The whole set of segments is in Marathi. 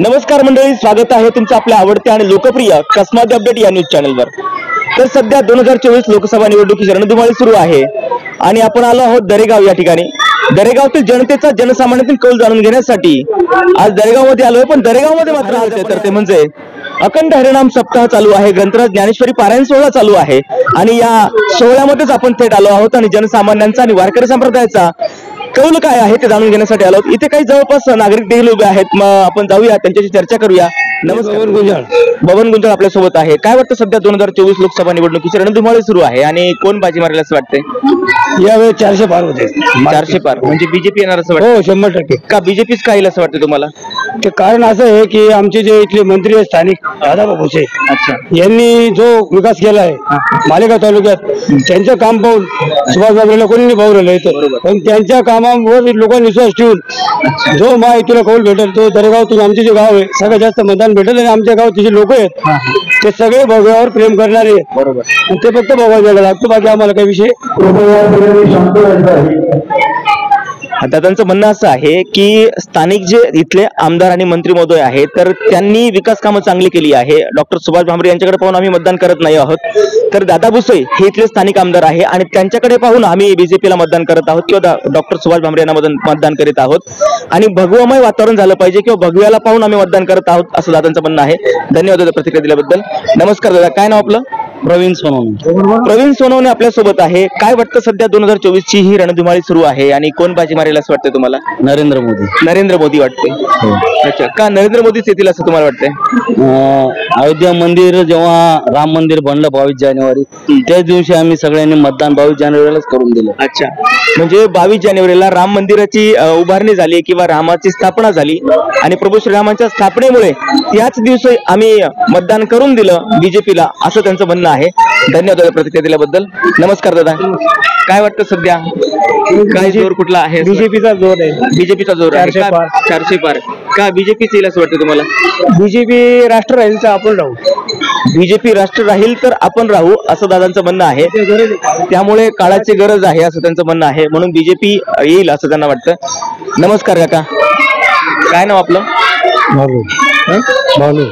नमस्कार मंडळी, स्वागत आहे तुमचं आपल्या आवडत्या आणि लोकप्रिय कसमादी अपडेट या न्यूज चॅनलवर। तर सध्या 2024 लोकसभा निवडणुकीची रणधुमाळी सुरू आहे आणि आपण आलो आहोत दरेगाव या ठिकाणी। दरेगावतील जनतेचा जनसामान्यातील कौल जाणून घेण्यासाठी आज दरेगावमध्ये आलोय। पण दरेगावमध्ये मात्र आलोय तर ते म्हणजे अखंड हरिनाम सप्ताह चालू आहे, ग्रंथराज ज्ञानेश्वरी पारायण सोहळा चालू आहे आणि या सोहळ्यामध्येच आपण थेट आलो आहोत आणि जनसामान्यांचा आणि वारकरी संप्रदायाचा कौल काय आहे ते जाणून घेण्यासाठी आलो। इथे काही जवळपास नागरिक देखील उभे आहेत, मग आपण जाऊया त्यांच्याशी चर्चा करूया। नमस्कार बबन गुंजाळ आपल्या सोबत आहे। काय वाटतं सध्या 2024 लोकसभा निवडणुकीची रणधुमाळी सुरू आहे आणि कोण बाजी मारेल असं वाटतंय? यावेळी 400 पार होते। 400 पार म्हणजे बीजेपी येणार असं वाटतं? हो 100%। का बीजेपीच काय येईल असं वाटतं तुम्हाला? ते कारण असं आहे की आमचे जे इथले मंत्री आहेत स्थानिक दादाभाऊ भुसे, अच्छा, यांनी जो विकास केला आहे मालेगाव तालुक्यात, त्यांचं काम पाहून सुभाष बाबरेला कोणी पाहू राहिलं इथं, पण त्यांच्या कामावर लोकांनी विश्वास ठेवून जो माहितीला कौल भेटेल तो दरेगावातून आमचे जे गाव आहे सगळ्यात जास्त मतदान भेटेल आणि आमच्या गावात जे लोक आहेत ते सगळे भगव्यावर प्रेम करणारे आहेत। बरोबर, ते फक्त भगवा द्यायला लागतो, बाकी आम्हाला काही विषय। दादांचं म्हणणं असं आहे की स्थानिक जे इथले आमदार आणि मंत्री महोदय आहेत तर त्यांनी विकास कामं चांगली केली आहे। डॉक्टर सुभाष भामरे यांच्याकडे पाहून आम्ही मतदान करत नाही आहोत, तर दादा भुसे हे इथले स्थानिक आमदार आहे आणि त्यांच्याकडे पाहून आम्ही बीजेपीला मतदान करत आहोत किंवा डॉक्टर सुभाष भामरे यांना मतदान करीत आहोत आणि भगवमय वातावरण झालं पाहिजे किंवा भगव्याला पाहून आम्ही मतदान करत आहोत असं दादांचं म्हणणं आहे। धन्यवाद दादा प्रतिक्रिया दिल्याबद्दल। नमस्कार दादा, काय नाव आपलं? प्रवीण सोनवणे। प्रवीण सोनवणे आपल्या सोबत आहे। काय वाटतं सध्या 2024 ची ही रणधुमाळी सुरू आहे आणि कोण बाजी मारेल असं वाटतं तुम्हाला? नरेंद्र मोदी। नरेंद्र मोदी वाटते? अच्छा, का नरेंद्र मोदीच येतील असं तुम्हाला वाटतंय? अयोध्या मंदिर जेव्हा राम मंदिर बनलं 22 जानेवारी त्याच दिवशी आम्ही सगळ्यांनी मतदान 22 जानेवारीलाच करून दिलं। अच्छा, म्हणजे 22 जानेवारीला राम मंदिराची उभारणी झाली किंवा रामाची स्थापना झाली आणि प्रभू श्रीरामांच्या स्थापनेमुळे त्याच दिवशी आम्ही मतदान करून दिलं बीजेपीला असं त्यांचं म्हणणं आहे। धन्यवाद दादा प्रतिक्रिया दिल्याबद्दल। नमस्कार दादा, काय वाटतं सध्या काय जोर कुठला आहे? बीजेपीचा जोर आहे। बीजेपीचा जोर आहे। 400 पार का बीजेपीच येईल असं वाटतं तुम्हाला? बीजेपी राष्ट्र राहील तर आपण राहू। बीजेपी राष्ट्र राहील तर आपण राहू असं दादांचं म्हणणं आहे। त्यामुळे काळाची गरज आहे असं त्यांचं म्हणणं आहे, म्हणून बीजेपी येईल असं त्यांना वाटतं। नमस्कार काका, काय नाव आपलं? बालू। बालू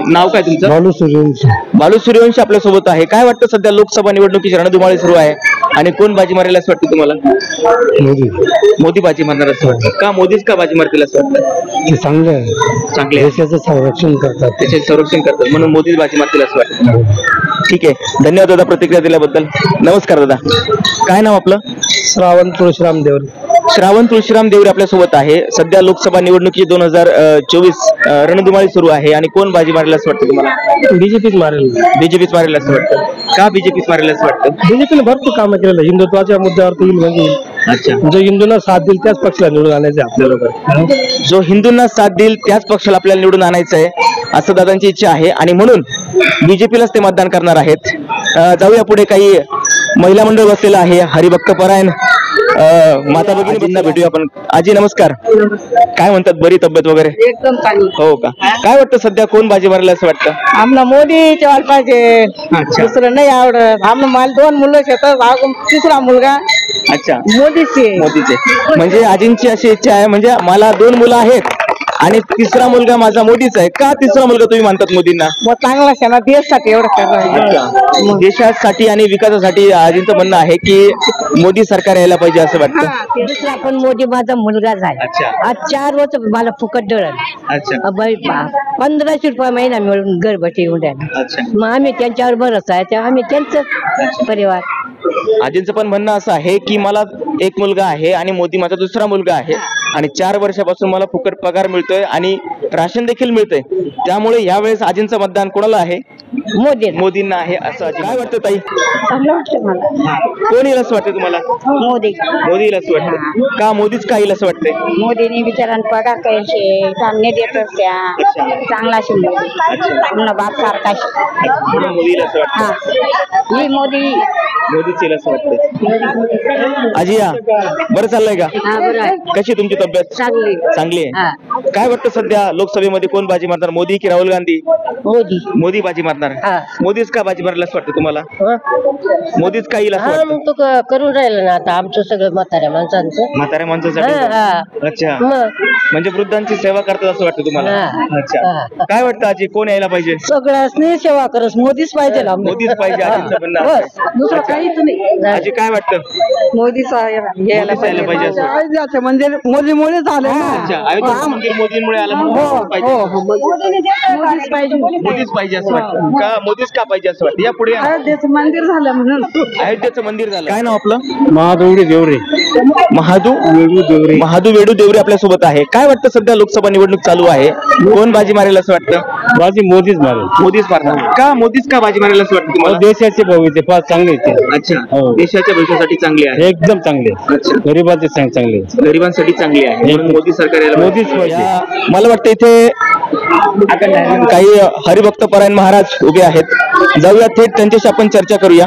नाव काय तुमचं? बालू सूर्यवंशी। बालू सूर्यवंशी आपल्या सोबत आहे। काय वाटतं सध्या लोकसभा निवडणुकीची रणधुमाळी सुरू आहे आणि कोण बाजी मारेल असं वाटतं तुम्हाला? मोदी। मोदी बाजी मारणार असं वाटतं का? मोदीच का बाजी मारतील असं वाटतं? ते चांगले आहे, चांगले देशाचं संरक्षण करतात, त्याचे संरक्षण करतात म्हणून मोदीच बाजी मारतील असं वाटतं। ठीक आहे, धन्यवाद दादा प्रतिक्रिया दिल्याबद्दल। नमस्कार दादा, काय नाव आपलं? श्रावण तुळशीराम देवरे। श्रावण तुळशीराम देवरे आपल्या सोबत आहे। सध्या लोकसभा निवडणुकीची 2024 रणधुमाळी सुरू आहे आणि कोण बाजी मारेल असं वाटतं तुम्हाला? बीजेपीच मारेल। बीजेपीच मारेल असं वाटतं का? बीजेपीच मारेल असं वाटतं? बीजेपीने भरपूर कामं केलेलं, हिंदुत्वाच्या मुद्द्यावर येईल म्हणजे अच्छा, जो हिंदूंना साथ देईल त्याच पक्षाला निवडून आणायचं आपल्याला। जो हिंदूंना साथ देईल त्याच पक्षाला आपल्याला निवडून आणायचं आहे असं दादांची इच्छा आहे आणि म्हणून बीजेपीलाच ते मतदान करणार आहेत। जाऊया पुढे, काही महिला मंडळ बसलेलं आहे हरिभक्त परायण माता भगिनींना भेटूया आपण। आजी नमस्कार, काय म्हणतात, बरी तब्येत वगैरे? एकदम चांगली। हो का? काय वाटतं सध्या कोण बाजी मारेल असं वाटतं? आम्हाला मोदी तेव्हा पाहिजे, अच्छा, दुसरं नाही आवडत। आम्हाला मला 2 मुलं शेतात, तिसरा मुलगा अच्छा मोदीचे। मोदीचे म्हणजे आजींची अशी इच्छा आहे, म्हणजे मला 2 मुलं आहेत आणि तिसरा मुलगा माझा मोदीचा आहे। का तिसरा मुलगा तुम्ही मानतात मोदींना? मग चांगला शेणा देशासाठी एवढं करणार, देशासाठी आणि विकासासाठी आजींचं म्हणणं आहे की मोदी सरकार यायला पाहिजे असं वाटतं। दुसरा पण मोदी माझा मुलगाच आहे। अच्छा, आज 4 वर्ष मला फुकट दळण, अच्छा, 1500 रुपये महिना मिळून घर बसले येऊन राहिले। अच्छा, मग आम्ही त्यांच्यावर भरोसा आहे, तेव्हा आम्ही त्यांचं परिवार। आजींचं पण म्हणणं असं आहे की मला 1 मुलगा आहे आणि मोदी माझा दुसरा मुलगा आहे आणि 4 वर्षापासून मला फुकट पगार मिळतोय आणि राशन देखील मिळतंय, त्यामुळे यावेळेस आजींचं मतदान कोणाला आहे? मोदींना आहे असं आजी। काय वाटतं ताई, चांगलं वाटतं मला। कोण येईल असं वाटतं तुम्हाला? मोदी। मोदी येईल असं वाटतं का? मोदीच का येईल असं वाटतंय? मोदीने बिचारांना पगार करायचे, चांगले देतात त्या, चांगला शिंदे बाप सारखा। मोदी येईल असं वाटतं? ही मोदी मोदीच येईल असं वाटतं। आजी या, बरं चाललंय का? हा बरं आहे, कशी तुमची तब्येत? चांगली चांगली आहे। काय वाटतं सध्या लोकसभेमध्ये कोण बाजी मारणार, मोदी की राहुल गांधी? मोदी. मोदी बाजी मारणार. हा. मोदीच का बाजी मारायला असं वाटतं तुम्हाला? मोदीच का येईल असं हा, वाटतं? मग तो करून राहिला ना आता आमचं सगळं म्हाताऱ्या माणसांचं. म्हाताऱ्या माणसासाठी. अच्छा, म्हणजे वृद्धांची सेवा करतात असं वाटतं तुम्हाला? अच्छा, काय वाटतं आजी, कोण यायला पाहिजे? सगळ्यांनी सेवा करस, मोदीच पाहिजे ना. मोदीच पाहिजे आजींचं म्हणणं बस, आहे. दुसरं काहीच नाही. आजी काय वाटतं? मोदीच यायला मोदीच यायला पाहिजे असं वाटतं. अयोध्याचं मंदिर मोदीमुळे झालं अच्छा, अयोध्येचं मंदिर मोदींमुळे आलं म्हणून मोदीच पाहिजे. मोदीच पाहिजे. मोदीच पाहिजे असं वाटतं का? मोदीच का पाहिजे असं वाटतं? या पुढे या. अयोध्येचं मंदिर झालं म्हणून. अयोध्येचं मंदिर झालं. काय नाव आपलं? महादेवडी देवरे. महादू वेडू देवरे आपल्या सोबत आहे. काय वाटतं सध्या लोकसभा निवडणूक चालू आहे, कोण बाजी मारेल असं वाटतं? बाजी मोदीच मारेल. मोदीच मारणार का? मोदीच का बाजी मारेल असं वाटतं तुम्हाला? देशाचे भविष्य फार चांगले ते. अच्छा, हो. देशाच्या भविष्यासाठी चांगले आहे. एकदम चांगले. अच्छा, गरीबाचे चांगले. गरिबांसाठी चांगली आहे म्हणून मोदी सरकार यायला मोदीच पाहिजे. पाहिजे. मला वाटतं इथे काही हरिभक्त परायण महाराज उभे आहेत. जाऊया थेट त्यांच्याशी आपण चर्चा करूया.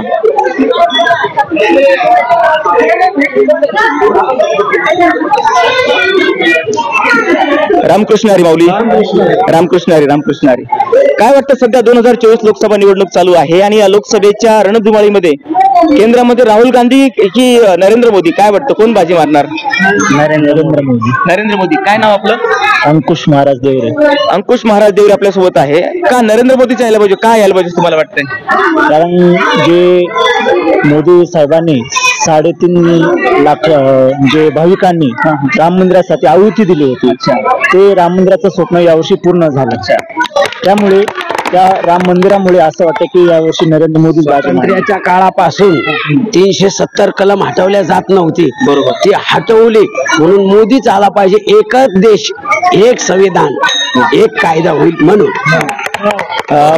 रामकृष्ण हरी माऊली. रामकृष्ण हरी. काय वाटतं सध्या 2024 लोकसभा निवडणूक चालू आहे आणि या लोकसभेच्या रणधुमाळीमध्ये केंद्रामध्ये राहुल गांधी की नरेंद्र मोदी, काय वाटतं कोण बाजी मारणार? नरेंद्र मोदी. काय नाव आपलं? अंकुश महाराज देवरे. अंकुश महाराज देवरे आपल्या सोबत आहे. का नरेंद्र मोदीच यायला पाहिजे, काय यायला पाहिजे तुम्हाला वाटतंय? कारण जे मोदी साहेबांनी 3.5 लाख जे भाविकांनी राम मंदिरासाठी आहुती दिली होती, ते राम मंदिराचं स्वप्न यावर्षी पूर्ण झालं. त्यामुळे त्या राम मंदिरामुळे असं वाटतं की यावर्षी नरेंद्र मोदी स्वातंत्र्याच्या काळापासून 370 कलम हटवल्या जात नव्हती. बरोबर. ती हटवली म्हणून मोदीच आला पाहिजे. एकच देश, एक संविधान, एक कायदा होईल म्हणून.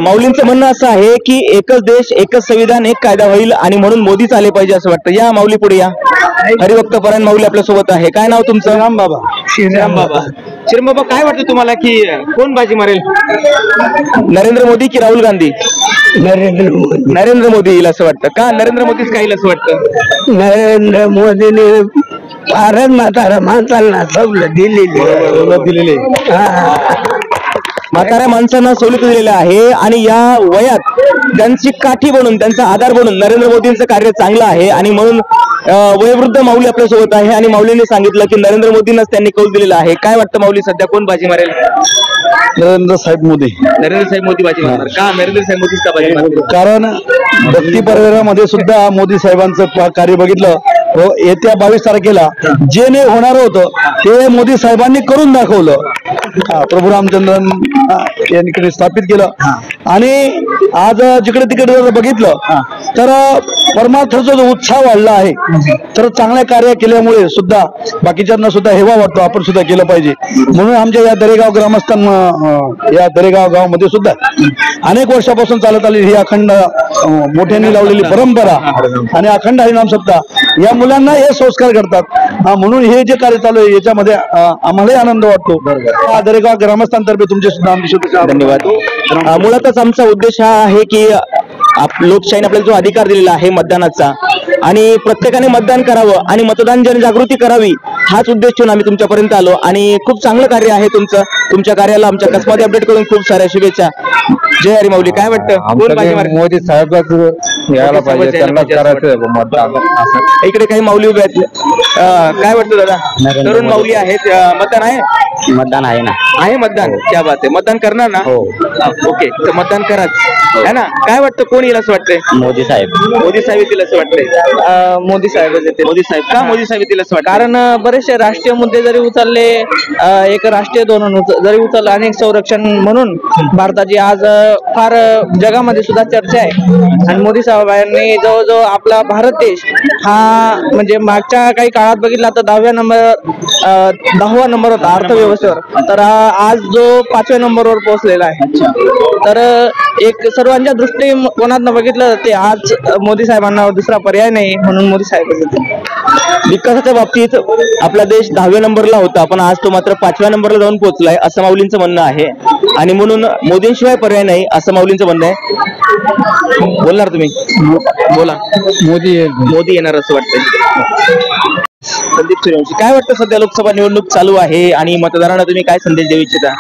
माऊलींचं म्हणणं असं आहे की एकच देश, एकच संविधान, एक कायदा होईल आणि म्हणून मोदीच आले पाहिजे असं वाटतं. या माऊली पुढे या. हरिभक्त परायण माऊली आपल्या सोबत आहे. काय नाव तुमचं? श्रीराम बाबा. श्रीराम बाबा, काय वाटतं तुम्हाला की कोण बाजी मारेल, नरेंद्र मोदी की राहुल गांधी? नरेंद्र मोदी येईल असं वाटतं का? नरेंद्र मोदीच काय येईल असं वाटतं? नरेंद्र मोदीने भारत म्हातारा माणसांना सवलत दिलेली. म्हाताऱ्या माणसांना सवलत दिलेल्या आहे आणि या वयात त्यांची काठी बनून, त्यांचा आधार बनून नरेंद्र मोदींचं कार्य चांगलं आहे आणि म्हणून वयोवृद्ध माऊली आपल्या सोबत आहे आणि माऊलींनी सांगितलं की नरेंद्र मोदींनाच त्यांनी कौल दिलेला आहे. काय वाटतं माऊली, सध्या कोण बाजी मारेल? नरेंद्र साहेब मोदी. नरेंद्र साहेब मोदी बाजी मारणार का? नरेंद्र साहेब मोदीच का बाजी मारतील? कारण भक्ती परिवारामध्ये सुद्धा मोदी साहेबांचं कार्य बघितलं. येत्या 22 तारखेला जे नाही होणार होतं ते मोदी साहेबांनी करून दाखवलं. प्रभू रामचंद्रन यांनी स्थापित केलं आणि आज जिकडे तिकडे जर बघितलं तर परमार्थाचा जो उत्साह वाढला आहे. तर चांगल्या कार्य केल्यामुळे सुद्धा बाकीच्यांना सुद्धा हेवा वाटतो, आपण सुद्धा केलं पाहिजे. म्हणून आमच्या या दरेगाव ग्रामस्थांना, या दरेगाव गावामध्ये सुद्धा अनेक वर्षापासून चालत आलेली ही अखंड मोठ्यांनी लावलेली परंपरा आणि अखंड हरिनाम सप्ताह या मुलांना हे संस्कार करतात. म्हणून हे जे कार्य चालू आहे याच्यामध्ये आम्हालाही आनंद वाटतो. दरेगाव ग्रामस्थांतर्फे तुमचे सुद्धा आमची शुभेच्छा. धन्यवाद. मुळातच आमचा उद्देश हा आहे की लोकशाहीने आपल्याला जो अधिकार दिलेला आहे मतदानाचा आणि प्रत्येकाने मतदान करावं आणि मतदान जनजागृती करावी, हाच उद्देश ठेवून आम्ही तुमच्यापर्यंत आलो आणि खूप चांगलं कार्य आहे तुमचं. तुमच्या कार्याला आमच्या कसमादी अपडेट करून खूप साऱ्या शुभेच्छा. जय हरी माऊली. काय वाटतं कोण बाजी मारेल? मोदी साहेबच यायला पाहिजे, त्यांना करायचं मतदान. इकडे काही माऊली उभे आहेत. काय वाटतं दादा? तरुण माऊली आहेत. मतदान आहे? मतदान आहे ना. आहे मतदान. क्या बात आहे. मतदान करणार ना? ओके, तर मतदान कराच है ना. काय वाटतं कोण येईल असं वाटतंय? मोदी साहेब. मोदी साहेब येतील असं वाटतंय? मोदी साहेबच येते. मोदी साहेब का? मोदी साहेब येतील असं वाटतं? कारण बरेचसे राष्ट्रीय मुद्दे जरी उचलले, एक राष्ट्रीय धोरण जरी उचललं आणि संरक्षण म्हणून भारताची आज फार जगामध्ये सुद्धा चर्चा आहे. आणि मोदी साहेबांनी जवळजवळ आपला भारत देश हा म्हणजे मागच्या काही काळात बघितला तर 10व्या नंबर होता अर्थव्यवस्थेवर, तर आज जो 5व्या नंबरवर पोहोचलेला आहे. तर एक सर्वांच्या दृष्टिकोनातून बघितलं ते आज मोदी साहेबांना दुसरा पर्याय नाही, म्हणून मोदी साहेबच येते. विकासाच्या बाबतीत आपला देश 10व्या नंबरला होता, पण आज तो मात्र 5व्या नंबरला जाऊन पोहोचलाय असं माऊलींचं म्हणणं आहे आणि म्हणून मोदींशिवाय पर्याय नाही असं माऊलींचं म्हणणं आहे. बोलणार तुम्ही? बोला. मोदी मोदी येणार असं वाटतंय. संदीप सूर्यवंशी, काय वाटतं सध्या लोकसभा निवडणूक चालू आहे आणि मतदारांना तुम्ही काय संदेश देऊ इच्छिता?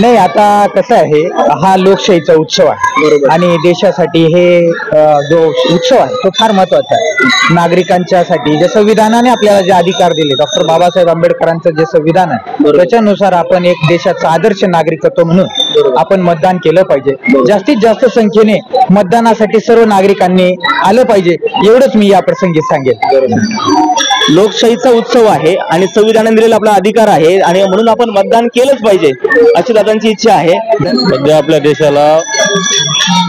नाही, आता कसं आहे, हा लोकशाहीचा उत्सव आहे आणि देशासाठी हे जो उत्सव आहे तो फार महत्वाचा आहे. नागरिकांच्यासाठी जे संविधानाने आपल्याला जे अधिकार दिले, डॉक्टर बाबासाहेब आंबेडकरांचं जे संविधान आहे त्याच्यानुसार आपण एक देशाचा आदर्श नागरिकत्व म्हणून आपण मतदान केलं पाहिजे. जास्तीत जास्त संख्येने मतदानासाठी सर्व नागरिकांनी आलं पाहिजे, एवढंच मी या प्रसंगी सांगेन. लोकशाहीचा उत्सव आहे आणि संविधानाने दिलेला आपला अधिकार आहे आणि म्हणून आपण मतदान केलंच पाहिजे अशी दादांची इच्छा आहे. सध्या आपल्या देशाला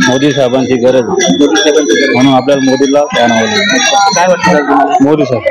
मोदी साहेबांची गरज आहे, म्हणून आपल्याला मोदीला फॅन आवडले. काय वाटतं? मोदी साहेब.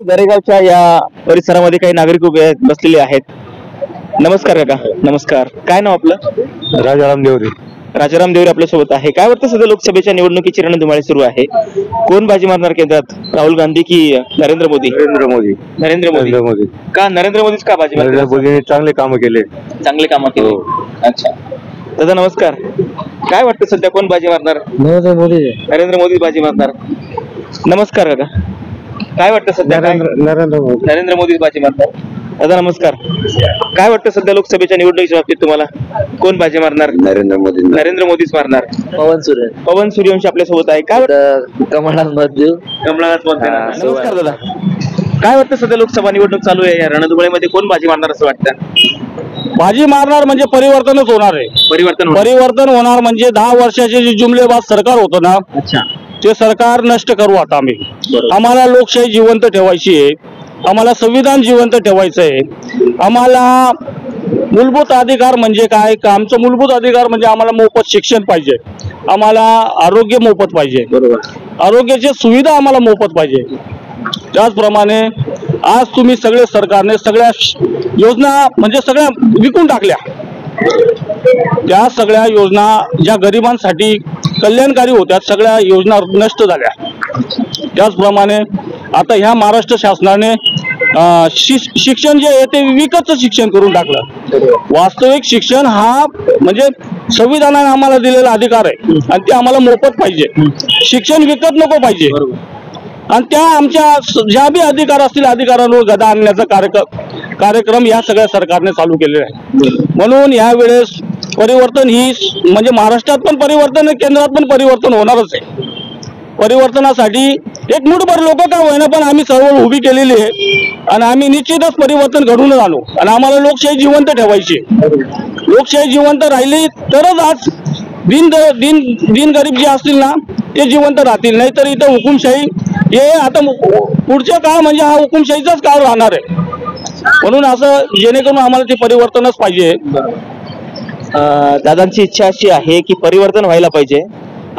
दरेगावच्या या परिसरामध्ये काही नागरिक उभे बसलेले आहेत. नमस्कार काका. नमस्कार. काय नाव आपलं? राजाराम देवरे. राजाराम देवरे आपल्या सोबत आहे. काय वाटतं सध्या लोकसभेच्या निवडणुकीची रणधुमाळी सुरू आहे, कोण बाजी मारणार केंद्रात, राहुल गांधी की नरेंद्र मोदी? नरेंद्र मोदी. नरेंद्र मोदी. नरेंद्र मोदी. का नरेंद्र मोदीच का बाजी नरेंद्र मारणार? मोदीने चांगले कामं केले. चांगले कामं केली. अच्छा दादा नमस्कार. काय वाटतं सध्या कोण बाजी मारणार? नरेंद्र मोदी. नरेंद्र मोदी बाजी मारणार. नमस्कार काका. काय वाटतं सध्या? नरेंद्र मोदी. नरेंद्र मोदी बाजी मारणार. दादा नमस्कार. काय वाटतं सध्या लोकसभेच्या निवडणुकीच्या बाबतीत तुम्हाला कोण बाजी मारणार? नरेंद्र मोदी. नरेंद्र मोदीच मारणार. पवन सूर्यवंशी आपल्या सोबत आहे. काय कमळात मत देऊ. कमळात मत देणार. नमस्कार दादा. काय वाटतं सध्या लोकसभा निवडणूक चालू आहे, या रणधुमाळीमध्ये कोण बाजी मारणार असं वाटतं? बाजी मारणार म्हणजे परिवर्तनच होणार आहे. परिवर्तन होणार म्हणजे 10 वर्षाचे जे जुमलेबाज सरकार होतं ना, अच्छा ते सरकार नष्ट करू आता आम्ही. आम्हाला लोकशाही जिवंत ठेवायची आहे, आम्हाला संविधान जिवंत ठेवायचं आहे. आम्हाला मूलभूत अधिकार म्हणजे काय? का आमचं मूलभूत अधिकार म्हणजे आम्हाला मोफत शिक्षण पाहिजे, आम्हाला आरोग्य मोफत पाहिजे, आरोग्याची सुविधा आम्हाला मोफत पाहिजे. त्याचप्रमाणे आज तुम्ही सगळे सरकारने सगळ्या योजना म्हणजे सगळ्या विकून टाकल्या. त्या सगळ्या योजना ज्या गरिबांसाठी कल्याणकारी होत्या सगळ्या योजना नष्ट झाल्या. त्याचप्रमाणे आता ह्या महाराष्ट्र शासनाने शिक्षण जे आहे ते विकतचं शिक्षण करून टाकलं. वास्तविक शिक्षण हा म्हणजे संविधानाने आम्हाला दिलेला अधिकार आहे आणि ते आम्हाला मोफत पाहिजे. शिक्षण विकत नको पाहिजे. आणि त्या आमच्या ज्या बी अधिकार असतील अधिकारांवर गदा आणण्याचा कार्यक्रम या सगळ्या सरकारने चालू केलेला आहे. म्हणून यावेळेस परिवर्तन ही म्हणजे महाराष्ट्रात पण परिवर्तन आहे, केंद्रात पण परिवर्तन होणारच आहे. परिवर्तनासाठी एक मुठभर लोक का होईना पण आम्ही सर्व उभी केलेली आहे आणि आम्ही निश्चितच परिवर्तन घडूनच आणू. आणि आम्हाला लोकशाही जिवंत ठेवायची. लोकशाही जिवंत राहिली तरच आज दिन गरीब जे असतील ना ते जिवंत राहतील. नाहीतर इथं हुकुमशाही हे आता पुढचा काळ म्हणजे हा हुकुमशाहीचाच काळ राहणार आहे. म्हणून असं जेणेकरून आम्हाला ते परिवर्तनच पाहिजे. दादांची इच्छा अशी आहे की परिवर्तन व्हायला पाहिजे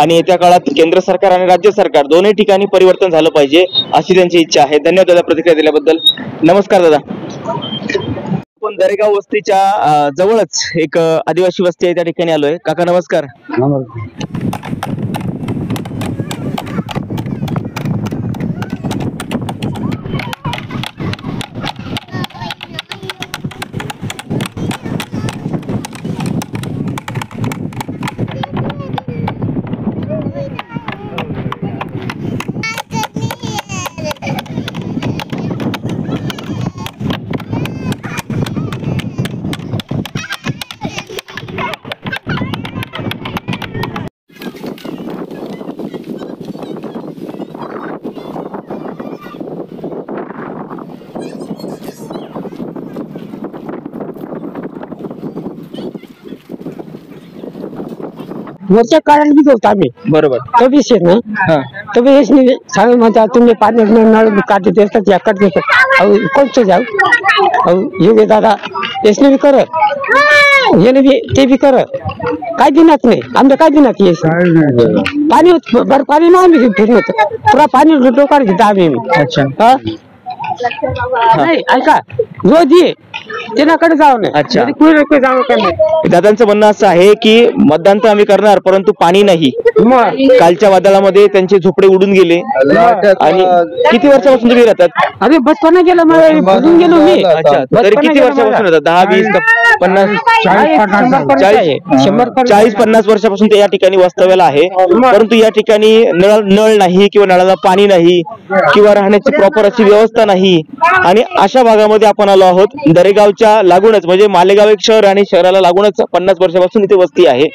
आणि येत्या काळात केंद्र सरकार आणि राज्य सरकार दोन्ही ठिकाणी परिवर्तन झालं पाहिजे अशी त्यांची इच्छा आहे. धन्यवाद दादा प्रतिक्रिया दिल्याबद्दल. नमस्कार दादा. आपण दरेगाव वस्तीच्या जवळच एक आदिवासी वस्ती आहे त्या ठिकाणी आलोय. काका नमस्कार. मोर्चा काढायला बी होतो आम्ही बरोबर. तो बी शेत ना हा. तो बी हेच नाही सांग म्हणतात तुम्ही पाणी नळ काढते असतात या काढते अहो कोणतं जाऊ अहो योग्य दादा हेच बी करत हे बी ते बी करत काय दिनात नाही आमच्या काय दिनात येस पाणी बरं पाणी ना आम्ही फिरून पुरा पाणी डोकार घेतो आम्ही अच्छा. हा? नाही ऐका रोज ये त्याच्याकडे जाऊ नये अच्छा. कुठे जावं का नाही दादांचं म्हणणं असं आहे की मतदान तर आम्ही करणार परंतु पाणी नाही. मग कालच्या वादळामध्ये त्यांचे झोपडे उडून गेले. आणि किती वर्षापासून तुम्ही राहतात? अरे बचपना गेलं मला भरून गेलो मी अच्छा. तरी किती वर्षापासून राहतात? 10, 20, 50, 40-50 वर्षापासून ते या ठिकाणी वास्तव्याला आहे. परंतु या ठिकाणी नळ नाही किंवा नळाला पाणी नाही किंवा राहण्याची प्रॉपर अशी व्यवस्था नाही. आणि अशा भागामध्ये आपण आलो आहोत. दरेगावच्या लागूनच म्हणजे मालेगाव एक शहर आणि शहराला लागूनच 50 वर्षापासून इथे वस्ती आहे.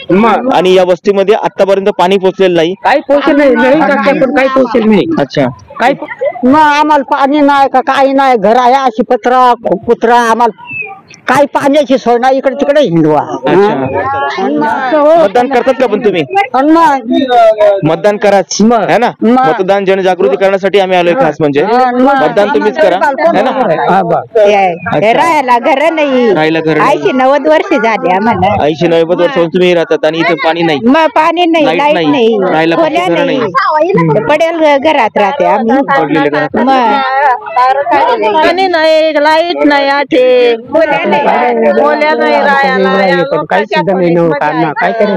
आणि या वस्तीमध्ये आतापर्यंत पाणी पोहोचलेलं नाही. काही पोहोचेल नाही पण काही पोहोचेल नाही. अच्छा. काही मग आम्हाला पाणी नाही का काही नाही घर आहे अशी पत्रा कुत्रा आम्हाला काही पाण्याची सोय नाही इकडे तिकडे हिंडवा. मतदान करतात का पण तुम्ही? मतदान कराच है ना. मतदान जनजागृती करण्यासाठी आम्ही आलोय खास म्हणजे मतदान तुम्हीच करा है ना. राहायला घर नाही राहायला घर नाही. 80-90 वर्ष झाले आम्हाला. 80-90 वर्षापासून तुम्ही राहतात आणि इथे पाणी नाही, मग पाणी नाही, लाईट लाईट नाही, नाही, राहायला खोल्या घर नाही, पडेल घरात राहते आम्ही. पडलेले घरात. पाणी नाही, लाईट नाही, आठे खोल्या नाही राहायला. काही सुद्धा नाही काय करे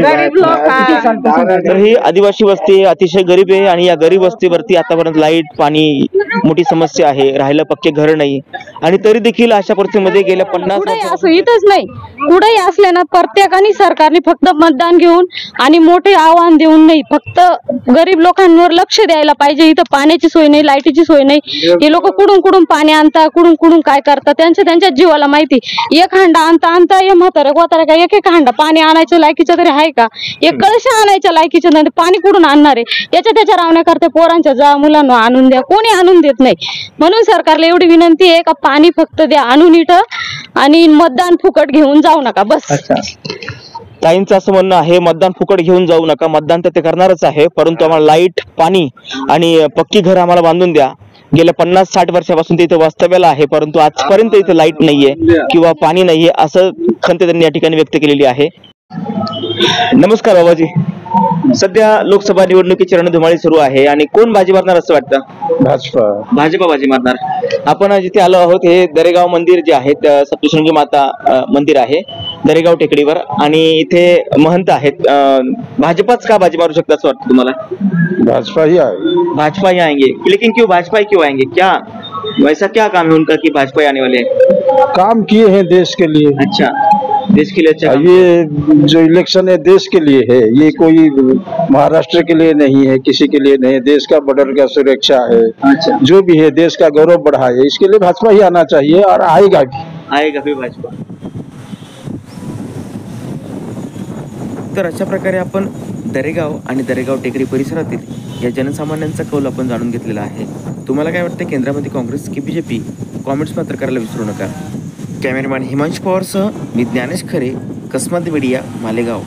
गरीब लोक तर ही आदिवासी वस्ती आहे, अतिशय गरीब आहे. आणि या गरीब वस्तीवरती आतापर्यंत लाईट पाणी मोठी समस्या आहे. राहायला पक्के घर नाही. आणि तरी देखील अशा परिस्थितीमध्ये गेल्या 50 कुठेही असं इथंच नाही कुठेही असले ना प्रत्येकाने सरकारने फक्त मतदान घेऊन आणि मोठे आव्हान देऊन नाही फक्त गरीब लोकांवर लक्ष द्यायला पाहिजे. इथं पाण्याची सोय नाही, लाईटीची सोय नाही. हे लोक कुठून पाणी आणतात, कुठून काय करतात त्यांच्या जीवाला माहिती. एक हांडा आणता हे म्हातारे गोतारे का एक हांडा पाणी आणायचं लायकीचं तरी आहे का? एक कळशा आणायच्या लायकीचं नाही, पाणी कुठून आणणार आहे? त्याच्या राहण्याकरता पोरांच्या जा मुलांना आणून द्या, कोणी आणून देत नाही. म्हणून सरकारला एवढी विनंती आहे का पाणी फक्त द्या आणून इथं आणि मतदान फुकट घेऊन जाऊ नका बस. ताईंचं असं म्हणणं आहे मतदान फुकट घेऊन जाऊ नका. मतदान तर ते करणारच आहे परंतु आम्हाला लाईट पाणी आणि पक्की घर आम्हाला बांधून द्या. गेल्या 50-60 वर्षापासून ते इथे वास्तव्याला आहे परंतु आजपर्यंत इथे लाईट नाहीये किंवा पाणी नाहीये असं खंत त्यांनी या ठिकाणी व्यक्त केलेली आहे. नमस्कार बाबाजी. सध्या लोकसभा निवडणुकीची रणधुमाळी सुरू आहे आणि कोण बाजी मारणार असं वाटतं? भाजपा बाजी मारणार. आपण जिथे आलो आहोत हे दरेगाव मंदिर जे आहे सप्तशृंगी माता मंदिर आहे दरेगाव टेकडीवर आणि इथे महंत आहेत. भाजपाच का बाजी मारू शकता असं वाटतं तुम्हाला? भाजपा ही आहे. भाजपा ही आएंगे लेकिन क्यों भाजपा क्यों आएंगे? क्या वैसा क्या काम है उनका कि भाजपा आने वाले हैं? काम किए हैं देश के लिए. अच्छा, देश के लिए अच्छा काम। ये जो इलेक्शन है देश के लिए है, ये कोई महाराष्ट्र के लिए नहीं है, किसी के लिए नहीं है. देश का बॉर्डर का सुरक्षा है. अच्छा, जो भी है देश का गौरव बढ़ाए इसके लिए भाजपा ही आना चाहिए और आएगा भी. आएगा भी भाजपा. तर अशा प्रकारे आपण दरेगाव आणि दरेगाव टेकडी परिसरातील या जनसामान्यांचा कौल आपण जाणून घेतलेला आहे. तुम्हाला काय वाटतं केंद्रामध्ये काँग्रेस की बीजेपी? कॉमेंट्स मात्र करायला विसरू नका. कॅमेरामॅन हिमांशु पवारसह मी ज्ञानेश खरे, कसमाद मीडिया, मालेगाव.